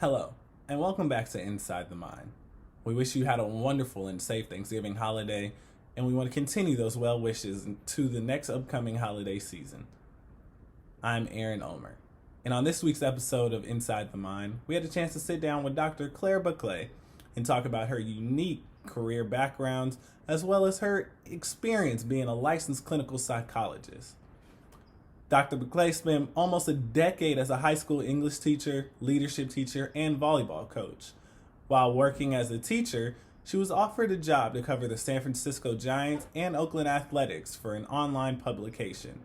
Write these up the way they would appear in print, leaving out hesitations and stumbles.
Hello, and welcome back to Inside the Mind. We wish you had a wonderful and safe Thanksgiving holiday, and we want to continue those well wishes to the next upcoming holiday season. I'm Aaron Omer, and on this week's episode of Inside the Mind, we had a chance to sit down with Dr. Baclay and talk about her unique career backgrounds as well as her experience being a licensed clinical psychologist. Dr. Baclay spent almost a decade as a high school English teacher, leadership teacher, and volleyball coach. While working as a teacher, she was offered a job to cover the San Francisco Giants and Oakland Athletics for an online publication,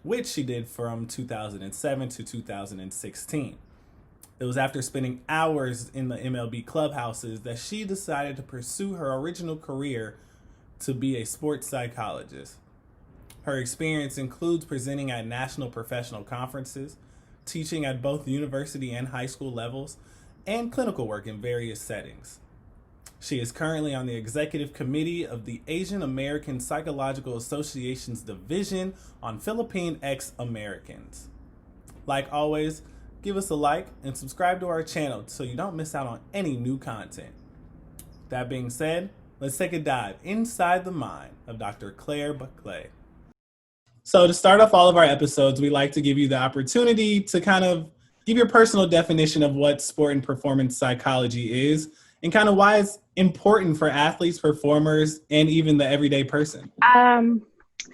which she did from 2007 to 2016. It was after spending hours in the MLB clubhouses that she decided to pursue her original career to be a sports psychologist. Her experience includes presenting at national professional conferences, teaching at both university and high school levels, and clinical work in various settings. She is currently on the executive committee of the Asian American Psychological Association's Division on Filipinx Americans. Like always, give us a like and subscribe to our channel so you don't miss out on any new content. That being said, let's take a dive inside the mind of Dr. Baclay. So to start off all of our episodes, we like to give you the opportunity to kind of give your personal definition of what sport and performance psychology is and kind of why it's important for athletes, performers, and even the everyday person.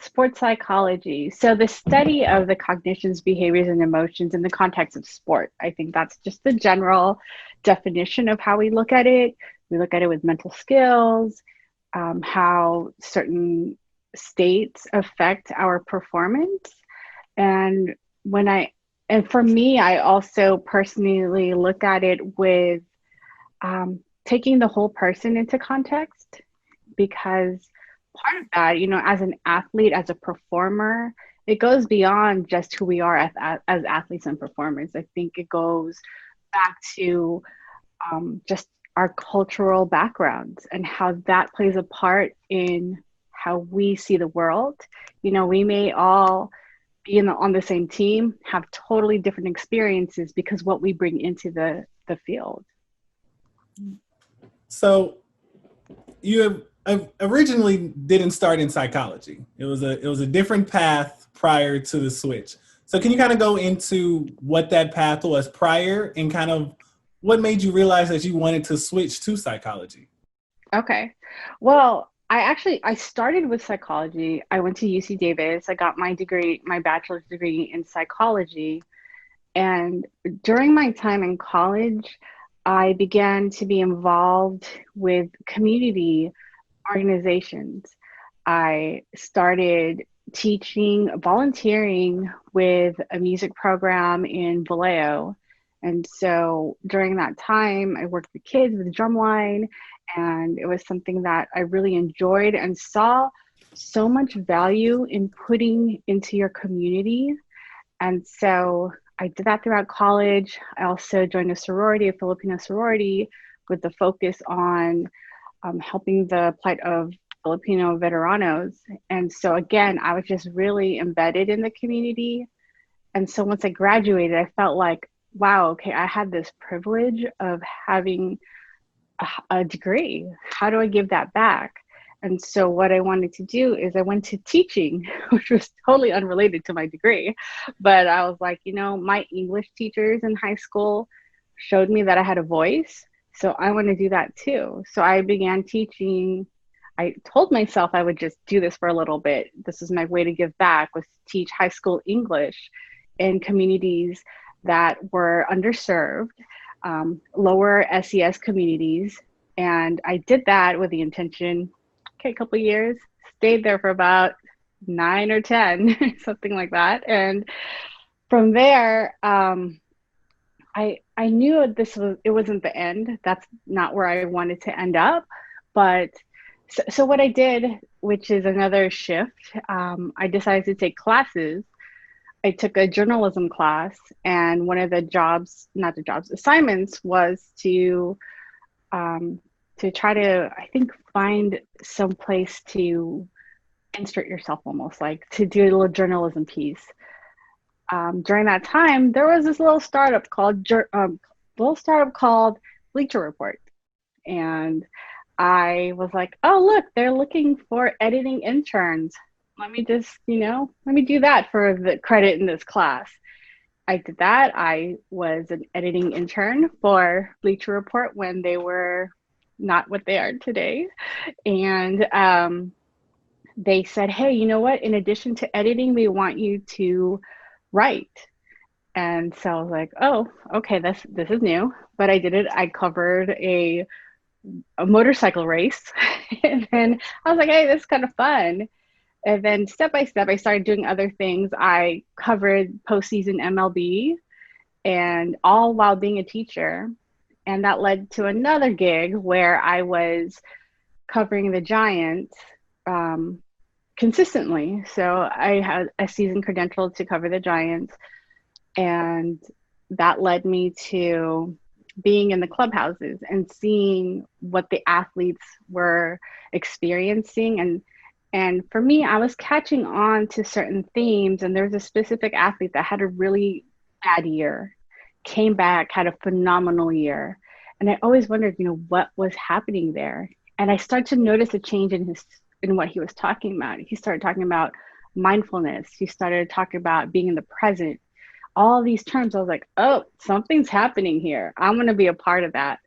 Sports psychology. So the study of the cognitions, behaviors, and emotions in the context of sport. I think that's just the general definition of how we look at it. We look at it with mental skills, how certain states affect our performance. And for me, I also personally look at it with taking the whole person into context, because part of that, as an athlete, as a performer, it goes beyond just who we are as athletes and performers. I think it goes back to just our cultural backgrounds and how that plays a part in how we see the world. We may all be on the same team, have totally different experiences because what we bring into the field. So you originally didn't start in psychology. It was a different path prior to the switch. So can you kind of go into what that path was prior and kind of what made you realize that you wanted to switch to psychology? Okay. Well, I started with psychology. I went to UC Davis. I got my degree, my bachelor's degree in psychology. And during my time in college, I began to be involved with community organizations. I started volunteering with a music program in Vallejo. And so during that time, I worked with kids with drumline, and it was something that I really enjoyed and saw so much value in putting into your community. And so I did that throughout college. I also joined a sorority, a Filipino sorority, with the focus on helping the plight of Filipino veteranos. And so again, I was just really embedded in the community. And so once I graduated, I felt like, wow, okay, I had this privilege of having a degree. How do I give that back? And so what I wanted to do is I went to teaching, which was totally unrelated to my degree. But I was like, my English teachers in high school showed me that I had a voice. So I want to do that too. So I began teaching. I told myself I would just do this for a little bit. This is my way to give back, was to teach high school English in communities that were underserved, lower SES communities. And I did that with the intention, a couple of years, stayed there for about 9 or 10, something like that. And from there, I knew it wasn't the end. That's not where I wanted to end up. But so what I did, which is another shift, I decided to take classes. I took a journalism class, and one of the assignments was to try to, I think, find some place to insert yourself, almost like to do a little journalism piece. During that time, there was this little startup called little startup called Bleacher Report. And I was like, oh, look, they're looking for editing interns. Let me just, let me do that for the credit in this class. I did that. I was an editing intern for Bleacher Report when they were not what they are today. And they said, hey, you know what? In addition to editing, we want you to write. And so I was like, oh, okay, this is new. But I did it. I covered a motorcycle race. And then I was like, hey, this is kind of fun. And then step by step, I started doing other things. I covered postseason MLB, and all while being a teacher. And that led to another gig where I was covering the Giants consistently. So I had a season credential to cover the Giants. And that led me to being in the clubhouses and seeing what the athletes were experiencing. And for me, I was catching on to certain themes. And there's a specific athlete that had a really bad year, came back, had a phenomenal year. And I always wondered, what was happening there. And I started to notice a change in what he was talking about. He started talking about mindfulness. He started talking about being in the present. All these terms, I was like, oh, something's happening here. I'm going to be a part of that.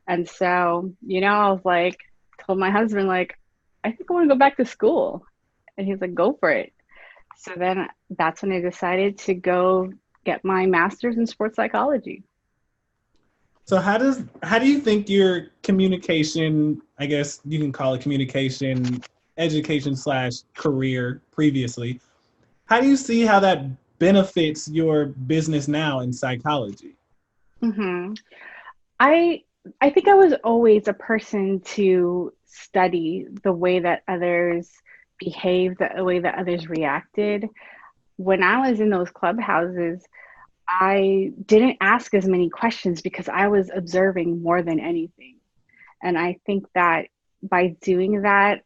And so, I was like, told my husband, like, I think I want to go back to school. And he's like, go for it. So then that's when I decided to go get my master's in sports psychology. So how do you think your communication, I guess you can call it communication, education / career previously, how do you see how that benefits your business now in psychology? Mm-hmm. I think I was always a person to study the way that others behaved, the way that others reacted. When I was in those clubhouses, I didn't ask as many questions because I was observing more than anything. And I think that by doing that,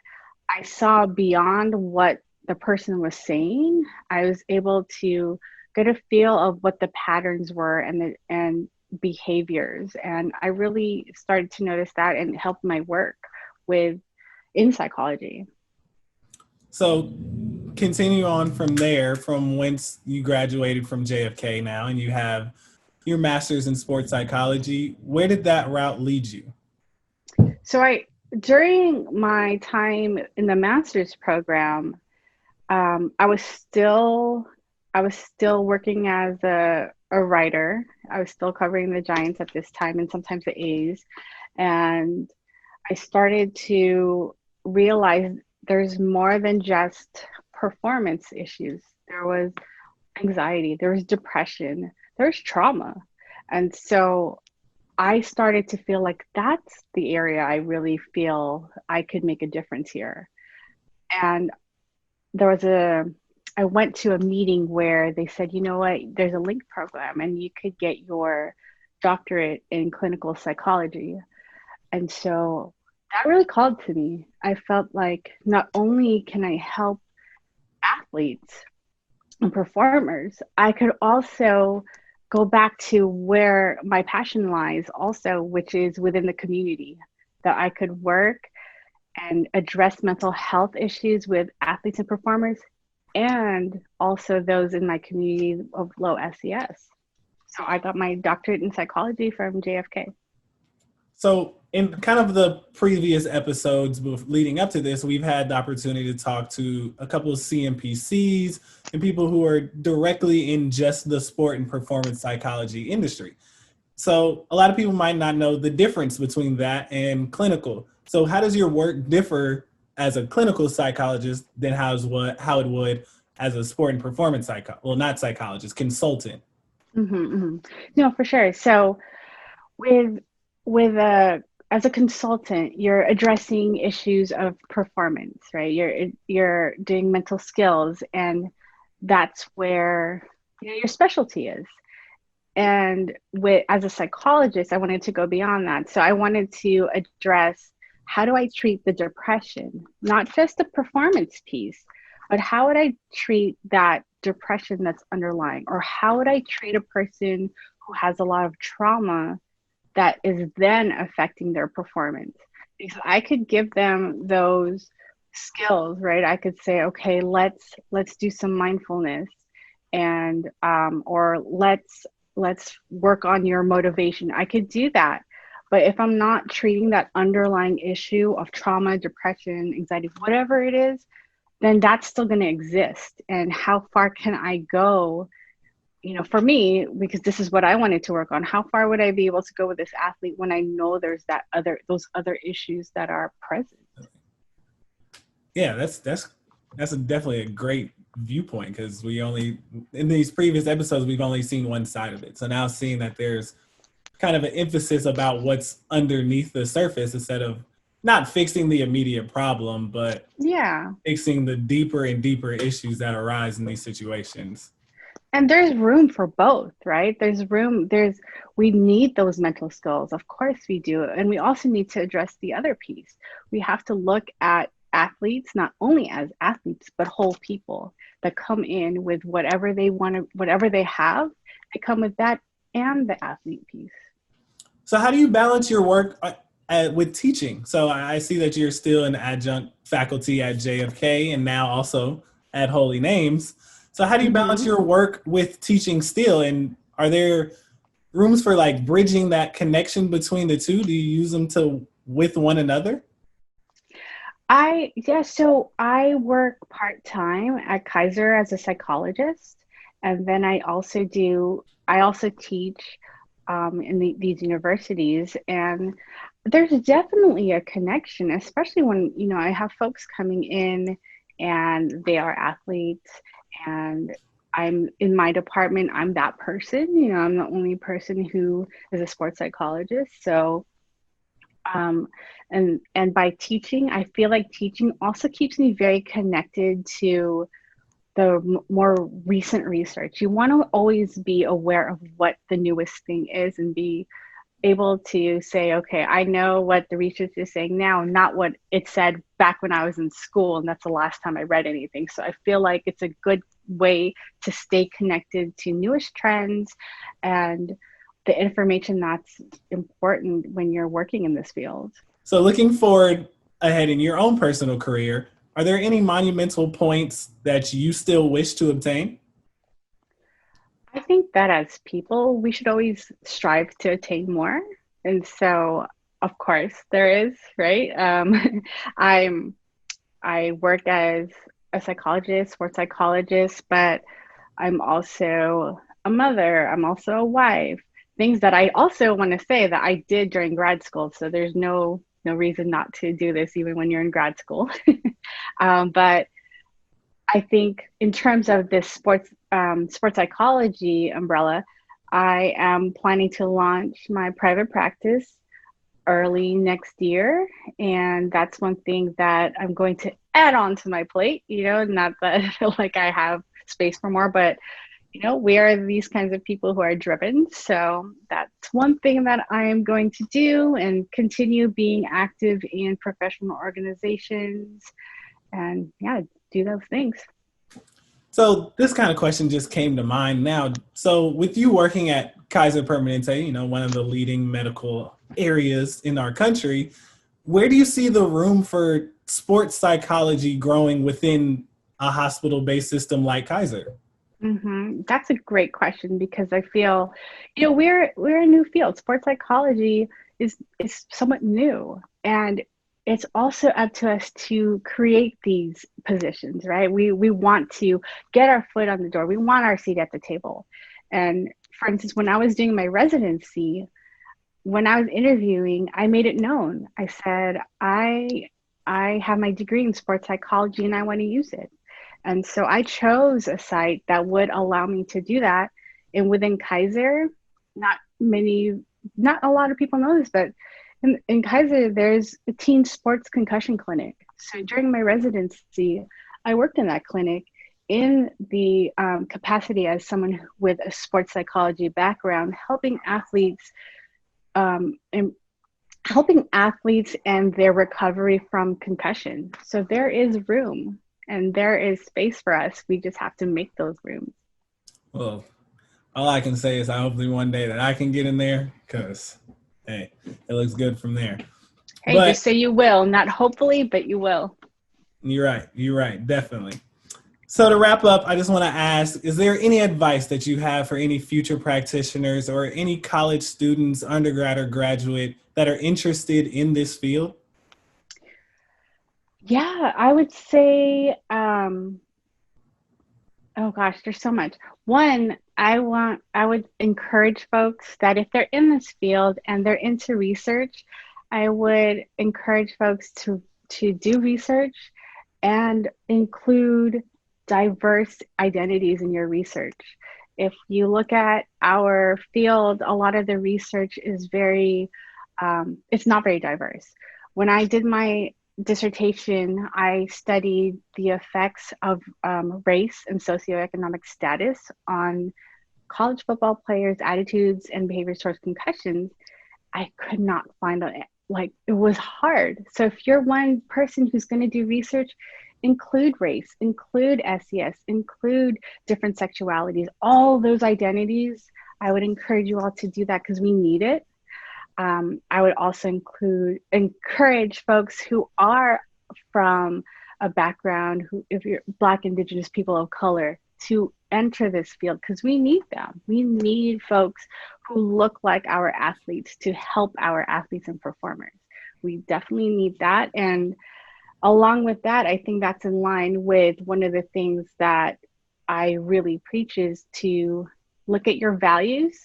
I saw beyond what the person was saying. I was able to get a feel of what the patterns were and behaviors. And I really started to notice that and helped my work in psychology. So continue on from there, from whence you graduated from JFK now, and you have your master's in sports psychology. Where did that route lead you? So during my time in the master's program, I was still working as a writer. I was still covering the Giants at this time and sometimes the A's. And I started to realize there's more than just performance issues. There was anxiety, there was depression, there's trauma. And so I started to feel like that's the area I really feel I could make a difference here. And I went to a meeting where they said, you know what, there's a link program and you could get your doctorate in clinical psychology. And so that really called to me. I felt like not only can I help athletes and performers, I could also go back to where my passion lies also, which is within the community, that I could work and address mental health issues with athletes and performers, and also those in my community of low SES. So I got my doctorate in psychology from JFK. So in kind of the previous episodes leading up to this, we've had the opportunity to talk to a couple of CMPCs and people who are directly in just the sport and performance psychology industry. So a lot of people might not know the difference between that and clinical. So how does your work differ as a clinical psychologist than how it would as a sport and performance not psychologist, consultant? Mm-hmm, mm-hmm. No, for sure. So as a consultant, you're addressing issues of performance, right? You're doing mental skills, and that's where your specialty is. And as a psychologist, I wanted to go beyond that. So I wanted to address, how do I treat the depression, not just the performance piece, but how would I treat that depression that's underlying, or how would I treat a person who has a lot of trauma that is then affecting their performance. Because I could give them those skills, right? I could say, okay, let's do some mindfulness, and or let's work on your motivation. I could do that. But if I'm not treating that underlying issue of trauma, depression, anxiety, whatever it is, then that's still going to exist. And how far can I go? For me, because this is what I wanted to work on, how far would I be able to go with this athlete when I know there's those other issues that are present? Yeah, that's definitely a great viewpoint, because in these previous episodes, we've only seen one side of it. So now seeing that there's kind of an emphasis about what's underneath the surface, instead of not fixing the immediate problem, but fixing the deeper and deeper issues that arise in these situations. And there's room for both, right? We need those mental skills. Of course we do. And we also need to address the other piece. We have to look at athletes, not only as athletes, but whole people that come in with whatever they want to, whatever they have, they come with that and the athlete piece. So how do you balance your work with teaching? So I see that you're still an adjunct faculty at JFK and now also at Holy Names. So how do you balance your work with teaching still? And are there rooms for like bridging that connection between the two? Do you use them with one another? So I work part-time at Kaiser as a psychologist. And then I also teach in these universities. And there's definitely a connection, especially when, I have folks coming in and they are athletes, and I'm in my department, I'm that person, I'm the only person who is a sports psychologist. So, and by teaching, I feel like teaching also keeps me very connected to the more recent research. You want to always be aware of what the newest thing is and be able to say, okay, I know what the research is saying now, not what it said back when I was in school, and that's the last time I read anything. So I feel like it's a good way to stay connected to newest trends and the information that's important when you're working in this field. So looking forward ahead in your own personal career, are there any monumental points that you still wish to obtain? I think that as people, we should always strive to attain more. And so, of course, there is, right? I work as a psychologist, sports psychologist, but I'm also a mother. I'm also a wife. Things that I also want to say that I did during grad school. So there's no reason not to do this even when you're in grad school. But I think in terms of this sports psychology umbrella, I am planning to launch my private practice early next year. And that's one thing that I'm going to add on to my plate, not that I feel like I have space for more, but we are these kinds of people who are driven. So that's one thing that I am going to do, and continue being active in professional organizations and do those things. So this kind of question just came to mind now. So with you working at Kaiser Permanente, one of the leading medical areas in our country, where do you see the room for sports psychology growing within a hospital-based system like Kaiser? That's a great question, because I feel, we're a new field. Sports psychology is somewhat new, and it's also up to us to create these positions, right? We want to get our foot on the door. We want our seat at the table. And for instance, when I was doing my residency, when I was interviewing, I made it known. I said, I have my degree in sports psychology and I want to use it. And so I chose a site that would allow me to do that. And within Kaiser, not a lot of people know this, but in Kaiser, there's a teen sports concussion clinic. So during my residency, I worked in that clinic in the capacity as someone with a sports psychology background, helping athletes and their recovery from concussion. So there is room. And there is space for us. We just have to make those rooms. Well, all I can say is I hope one day that I can get in there, because Hey, it looks good from there. Hey, But just say you will, not hopefully, but you will. you're right. You're right. Definitely. So to wrap up, I just want to ask, is there any advice that you have for any future practitioners or any college students, undergrad or graduate, that are interested in this field? Yeah, I would say, oh gosh, there's so much. One, I would encourage folks that if they're in this field and they're into research, I would encourage folks to do research and include diverse identities in your research. If you look at our field, a lot of the research is it's not very diverse. When I did my dissertation, I studied the effects of race and socioeconomic status on college football players' attitudes and behaviors towards concussions. I could not find it was hard. So if you're one person who's going to do research, include race, include SES, include different sexualities, all those identities. I would encourage you all to do that because we need it. I would also encourage folks who are from a background, if you're Black, Indigenous, people of color, to enter this field because we need them. We need folks who look like our athletes to help our athletes and performers. We definitely need that. And along with that, I think that's in line with one of the things that I really preach is to look at your values.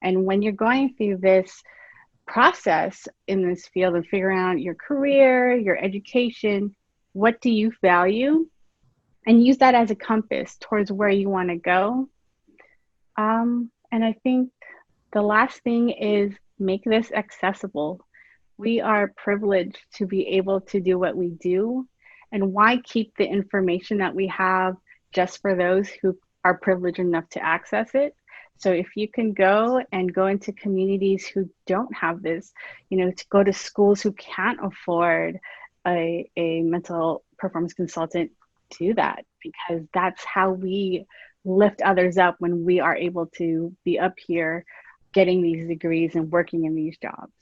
And when you're going through this process in this field and figuring out your career, your education, what do you value? And use that as a compass towards where you want to go. And I think the last thing is make this accessible. We are privileged to be able to do what we do. And why keep the information that we have just for those who are privileged enough to access it? So if you can go into communities who don't have this, to go to schools who can't afford a mental performance consultant, do that, because that's how we lift others up when we are able to be up here getting these degrees and working in these jobs.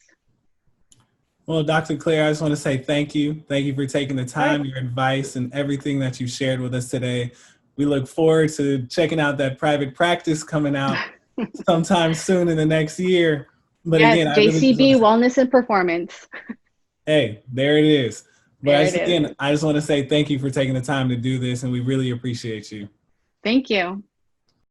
Well, Dr. Claire, I just want to say thank you. Thank you for taking the time, Right. your advice, and everything that you shared with us today. We look forward to checking out that private practice coming out sometime soon in the next year. But Yes, again, I really just want JCB, to say, Wellness and Performance. hey, there it is. But There it is. I just want to say thank you for taking the time to do this, and we really appreciate you. Thank you.